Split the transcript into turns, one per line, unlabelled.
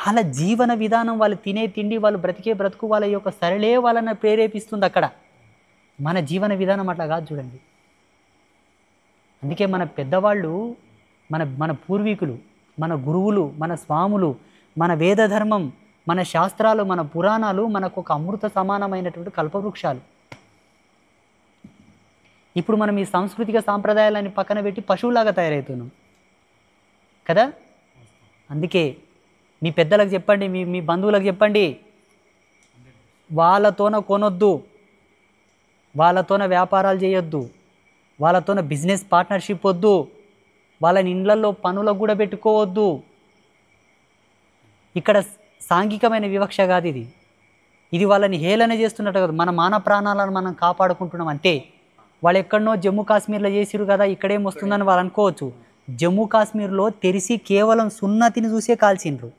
వాళ్ళ జీవన విధానం, వాళ్ళు తినే తిండి, వాళ్ళు బ్రతికే బ్రతుకు, వాళ్ళ యొక్క సరళే వాళ్ళని ప్రేరేపిస్తుంది అక్కడ. మన జీవన విధానం అట్లా కాదు చూడండి. అందుకే మన పెద్దవాళ్ళు, మన మన పూర్వీకులు, మన గురువులు, మన స్వాములు, మన వేద ధర్మం, మన శాస్త్రాలు, మన పురాణాలు మనకు ఒక అమృత సమానమైనటువంటి కల్పవృక్షాలు. ఇప్పుడు మనం ఈ సాంస్కృతిక సాంప్రదాయాలని పక్కన పెట్టి పశువులాగా తయారవుతున్నాం కదా. అందుకే మీ పెద్దలకు చెప్పండి, మీ మీ బంధువులకు చెప్పండి, వాళ్ళతోన కొనొద్దు, వాళ్ళతోన వ్యాపారాలు చేయొద్దు, వాళ్ళతోన బిజినెస్ పార్ట్నర్షిప్ వద్దు, వాళ్ళని ఇండ్లల్లో పనులకు కూడా పెట్టుకోవద్దు. ఇక్కడ సాంఘికమైన వివక్ష కాదు ఇది. ఇది వాళ్ళని హేళన చేస్తున్నట్టు కాదు, మన మాన ప్రాణాలను మనం కాపాడుకుంటున్నాం అంతే. వాళ్ళు ఎక్కడనో జమ్మూ కాశ్మీర్లో చేసిరు కదా, ఇక్కడేం వస్తుందని వాళ్ళు అనుకోవచ్చు. జమ్మూ కాశ్మీర్లో తెరిసి కేవలం సున్నతిని చూసే కాల్చిండ్రు.